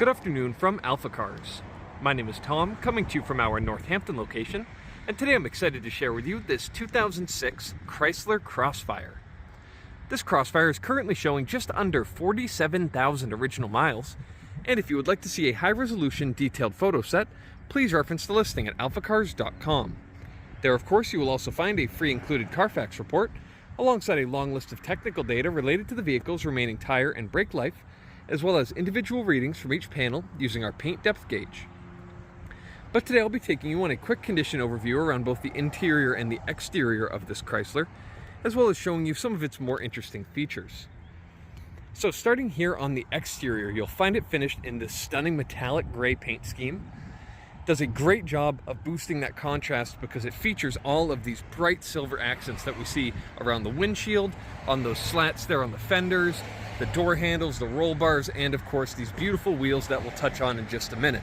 Good afternoon from AlphaCars. My name is Tom, coming to you from our Northampton location, and today I'm excited to share with you this 2006 Chrysler Crossfire. This Crossfire is currently showing just under 47,000 original miles, and if you would like to see a high-resolution detailed photo set, please reference the listing at alphacars.com. There, of course, you will also find a free included Carfax report, alongside a long list of technical data related to the vehicle's remaining tire and brake life, as well as individual readings from each panel using our paint depth gauge. But today I'll be taking you on a quick condition overview around both the interior and the exterior of this Chrysler, as well as showing you some of its more interesting features. So starting here on the exterior, you'll find it finished in this stunning metallic gray paint scheme. It does a great job of boosting that contrast because it features all of these bright silver accents that we see around the windshield, on those slats there on the fenders, the door handles, the roll bars, and of course these beautiful wheels that we'll touch on in just a minute.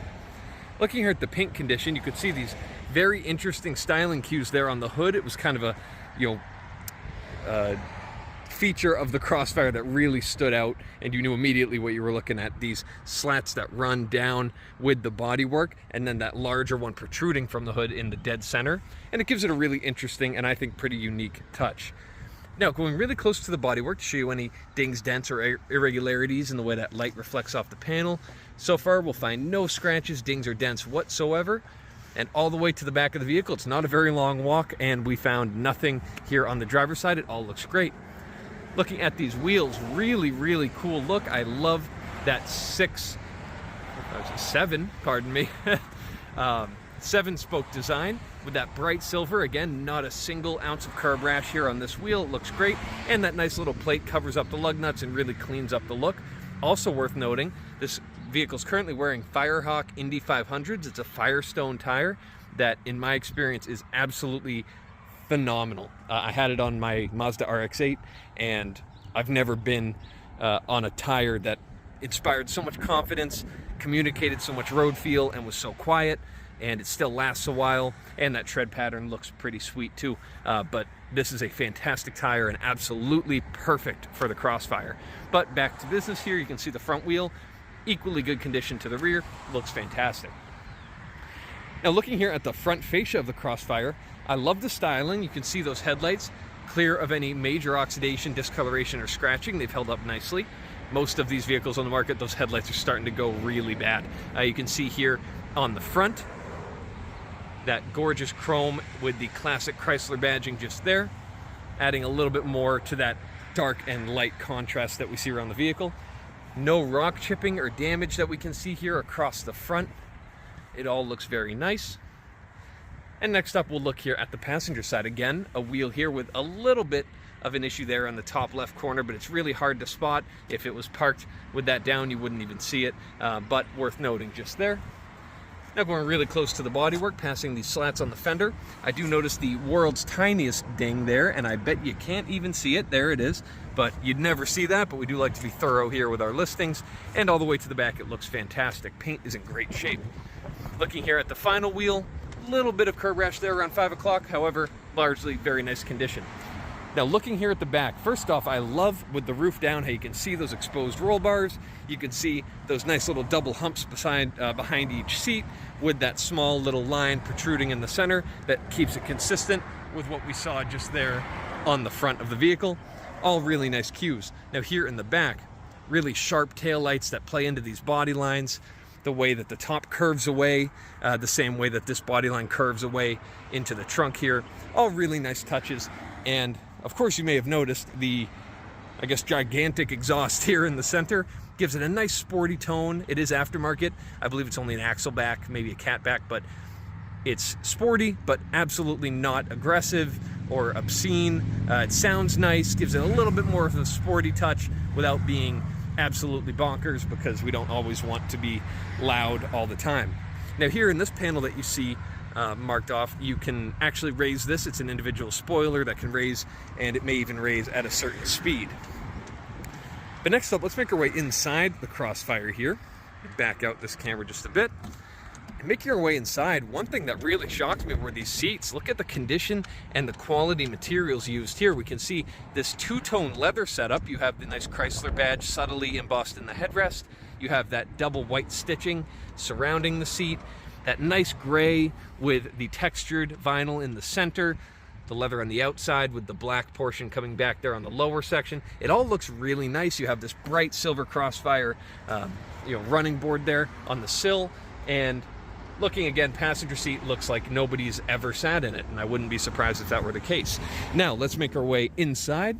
Looking here at the paint condition, you could see these very interesting styling cues there on the hood. It was kind of a, feature of the Crossfire that really stood out, and you knew immediately what you were looking at. These slats that run down with the bodywork, and then that larger one protruding from the hood in the dead center, and it gives it a really interesting and I think pretty unique touch. Now, going really close to the bodywork to show you any dings, dents, or irregularities in the way that light reflects off the panel. So far, we'll find no scratches, dings, or dents whatsoever. And all the way to the back of the vehicle, it's not a very long walk, and we found nothing here on the driver's side. It all looks great. Looking at these wheels, really cool look. I love that seven spoke design with that bright silver. Again, not a single ounce of curb rash here on this wheel. It looks great, and that nice little plate covers up the lug nuts and really cleans up the look. Also worth noting, this vehicle is currently wearing Firehawk Indy 500s. It's a Firestone tire that, in my experience, is absolutely phenomenal. I had it on my Mazda RX-8, and I've never been on a tire that inspired so much confidence, communicated so much road feel, and was so quiet, and it still lasts a while, and that tread pattern looks pretty sweet too. But this is a fantastic tire and absolutely perfect for the Crossfire. But back to business here, you can see the front wheel, equally good condition to the rear, looks fantastic. Now looking here at the front fascia of the Crossfire, I love the styling. You can see those headlights clear of any major oxidation, discoloration, or scratching. They've held up nicely. Most of these vehicles on the market, those headlights are starting to go really bad. You can see here on the front, that gorgeous chrome with the classic Chrysler badging just there, adding a little bit more to that dark and light contrast that we see around the vehicle. No rock chipping or damage that we can see here across the front. It all looks very nice. And next up, we'll look here at the passenger side. Again, a wheel here with a little bit of an issue there on the top left corner, but it's really hard to spot. If it was parked with that down, you wouldn't even see it, but worth noting just there. Now going really close to the bodywork, passing these slats on the fender, I do notice the world's tiniest ding there, and I bet you can't even see it. There it is, but you'd never see that, but we do like to be thorough here with our listings. And all the way to the back, it looks fantastic. Paint is in great shape. Looking here at the final wheel, a little bit of curb rash there around 5 o'clock, however, largely very nice condition. Now looking here at the back, first off, I love with the roof down how you can see those exposed roll bars. You can see those nice little double humps behind each seat with that small little line protruding in the center that keeps it consistent with what we saw just there on the front of the vehicle. All really nice cues. Now here in the back, really sharp tail lights that play into these body lines, the way that the top curves away, the same way that this body line curves away into the trunk here. All really nice touches. And of course, you may have noticed the, I guess, gigantic exhaust here in the center gives it a nice sporty tone. It is aftermarket. I believe it's only an axle back, maybe a cat back, but it's sporty, but absolutely not aggressive or obscene. It sounds nice, gives it a little bit more of a sporty touch without being absolutely bonkers, because we don't always want to be loud all the time. Now here in this panel that you see marked off, you can actually raise this. It's an individual spoiler that can raise, and it may even raise at a certain speed. But next up, let's make our way inside the Crossfire here. Back out this camera just a bit. Making your way inside, one thing that really shocked me were these seats. Look at the condition and the quality materials used here. We can see this two-tone leather setup. You have the nice Chrysler badge subtly embossed in the headrest. You have that double white stitching surrounding the seat. That nice gray with the textured vinyl in the center. The leather on the outside with the black portion coming back there on the lower section. It all looks really nice. You have this bright silver Crossfire running board there on the sill. And looking again, passenger seat looks like nobody's ever sat in it, and I wouldn't be surprised if that were the case. Now, let's make our way inside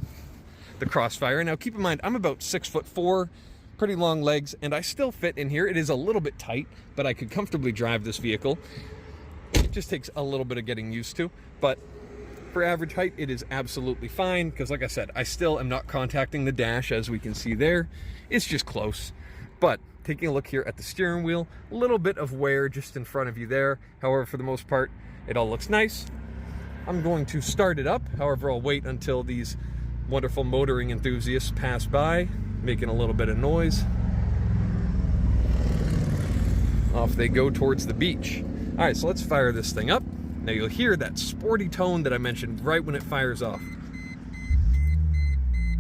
the Crossfire. Now, keep in mind, I'm about 6'4", pretty long legs, and I still fit in here. It is a little bit tight, but I could comfortably drive this vehicle. It just takes a little bit of getting used to, but for average height, it is absolutely fine, because like I said, I still am not contacting the dash, as we can see there. It's just close. But taking a look here at the steering wheel, a little bit of wear just in front of you there. However, for the most part, it all looks nice. I'm going to start it up. However, I'll wait until these wonderful motoring enthusiasts pass by, making a little bit of noise. Off they go towards the beach. All right, so let's fire this thing up. Now you'll hear that sporty tone that I mentioned right when it fires off.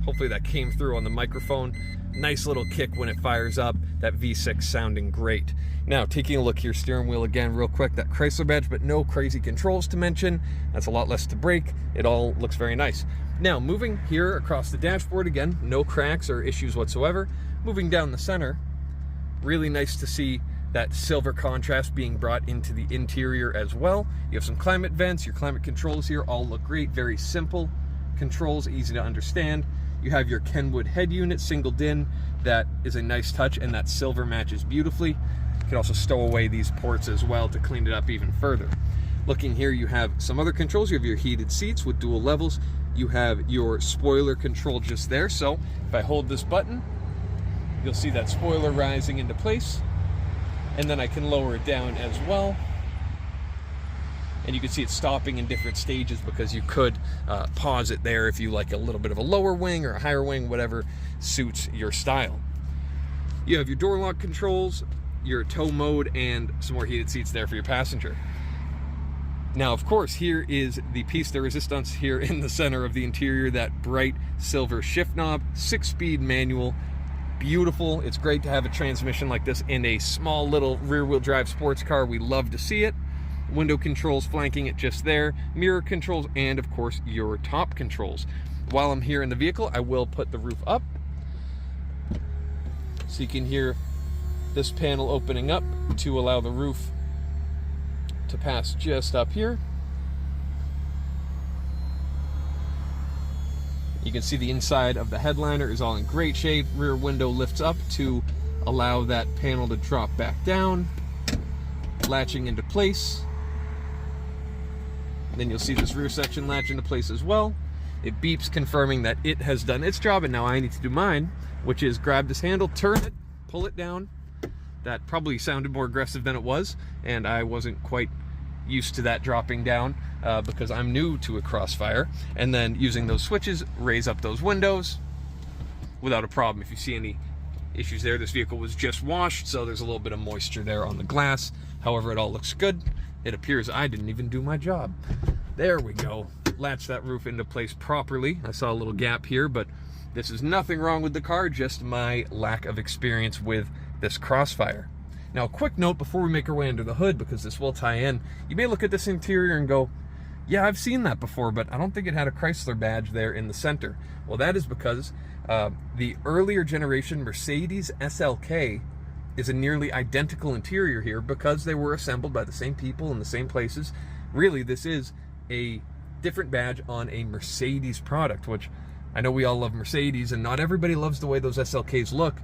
Hopefully that came through on the microphone. Nice little kick when it fires up, that V6 sounding great. Now, taking a look here, steering wheel again real quick, that Chrysler badge, but no crazy controls to mention. That's a lot less to break. It all looks very nice. Now, moving here across the dashboard again, no cracks or issues whatsoever. Moving down the center, really nice to see that silver contrast being brought into the interior as well. You have some climate vents, your climate controls here all look great, very simple controls, easy to understand. You have your Kenwood head unit, single DIN. That is a nice touch, and that silver matches beautifully. You can also stow away these ports as well to clean it up even further. Looking here, you have some other controls. You have your heated seats with dual levels. You have your spoiler control just there. So if I hold this button, you'll see that spoiler rising into place. And then I can lower it down as well. And you can see it stopping in different stages, because you could pause it there if you like a little bit of a lower wing or a higher wing, whatever suits your style. You have your door lock controls, your tow mode, and some more heated seats there for your passenger. Now, of course, here is the piece de resistance here in the center of the interior, that bright silver shift knob, 6-speed manual. Beautiful. It's great to have a transmission like this in a small little rear-wheel drive sports car. We love to see it. Window controls flanking it just there, mirror controls, and of course your top controls. While I'm here in the vehicle, I will put the roof up so you can hear this panel opening up to allow the roof to pass just up here. You can see the inside of the headliner is all in great shape. Rear window lifts up to allow that panel to drop back down, latching into place. Then you'll see this rear section latch into place as well. It beeps, confirming that it has done its job, and now I need to do mine, which is grab this handle, turn it, pull it down. That probably sounded more aggressive than it was, and I wasn't quite used to that dropping down because I'm new to a Crossfire. And then using those switches, raise up those windows without a problem. If you see any issues there, this vehicle was just washed, so there's a little bit of moisture there on the glass. However, it all looks good. It appears I didn't even do my job. There we go. Latch that roof into place properly. I saw a little gap here, but this is nothing wrong with the car, just my lack of experience with this Crossfire. Now, a quick note before we make our way under the hood, because this will tie in. You may look at this interior and go, yeah, I've seen that before, but I don't think it had a Chrysler badge there in the center. Well, that is because the earlier generation Mercedes SLK is a nearly identical interior here, because they were assembled by the same people in the same places. Really, this is a different badge on a Mercedes product, which I know we all love Mercedes, and not everybody loves the way those SLKs look.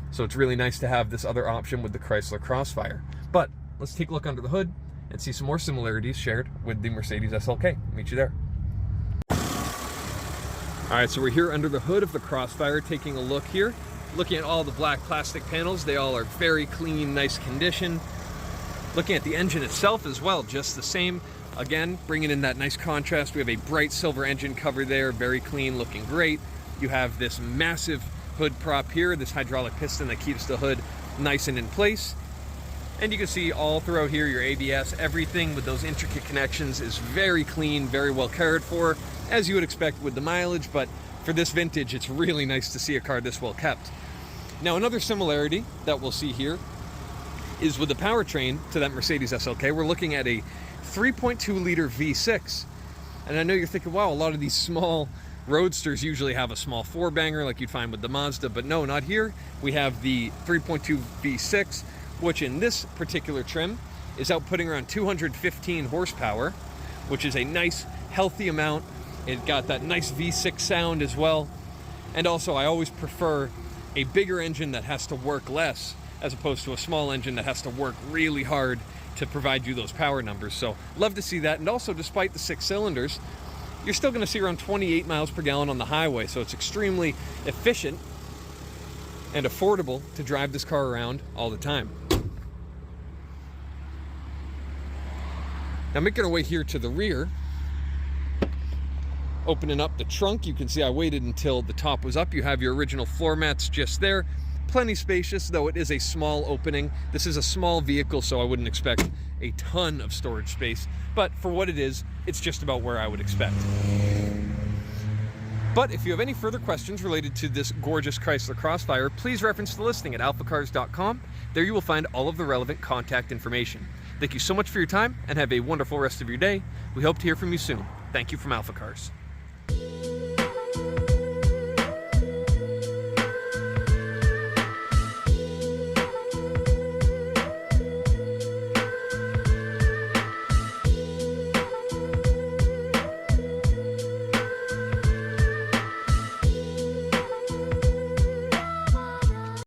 So it's really nice to have this other option with the Chrysler Crossfire. But let's take a look under the hood and see some more similarities shared with the Mercedes SLK. Meet you there. All right, so we're here under the hood of the Crossfire, taking a look here. Looking at all the black plastic panels, they all are very clean, nice condition. Looking at the engine itself as well, just the same. Again, bringing in that nice contrast. We have a bright silver engine cover there, very clean, looking great. You have this massive hood prop here, this hydraulic piston that keeps the hood nice and in place. And you can see all throughout here, your ABS, everything with those intricate connections is very clean, very well cared for, as you would expect with the mileage, but for this vintage, it's really nice to see a car this well kept. Now, another similarity that we'll see here is with the powertrain to that Mercedes SLK. We're looking at a 3.2 liter V6. And I know you're thinking, wow, a lot of these small roadsters usually have a small four-banger like you'd find with the Mazda, but no, not here. We have the 3.2 V6, which in this particular trim is outputting around 215 horsepower, which is a nice, healthy amount. It got that nice V6 sound as well. And also, I always prefer a bigger engine that has to work less as opposed to a small engine that has to work really hard to provide you those power numbers. So love to see that. And also, despite the 6 cylinders, you're still going to see around 28 miles per gallon on the highway. So it's extremely efficient and affordable to drive this car around all the time. Now, making our way here to the rear, opening up the trunk, you can see I waited until the top was up. You have your original floor mats just there. Plenty spacious, though it is a small opening. This is a small vehicle, so I wouldn't expect a ton of storage space. But for what it is, it's just about where I would expect. But if you have any further questions related to this gorgeous Chrysler Crossfire, please reference the listing at alphacars.com. There you will find all of the relevant contact information. Thank you so much for your time, and have a wonderful rest of your day. We hope to hear from you soon. Thank you from AlphaCars.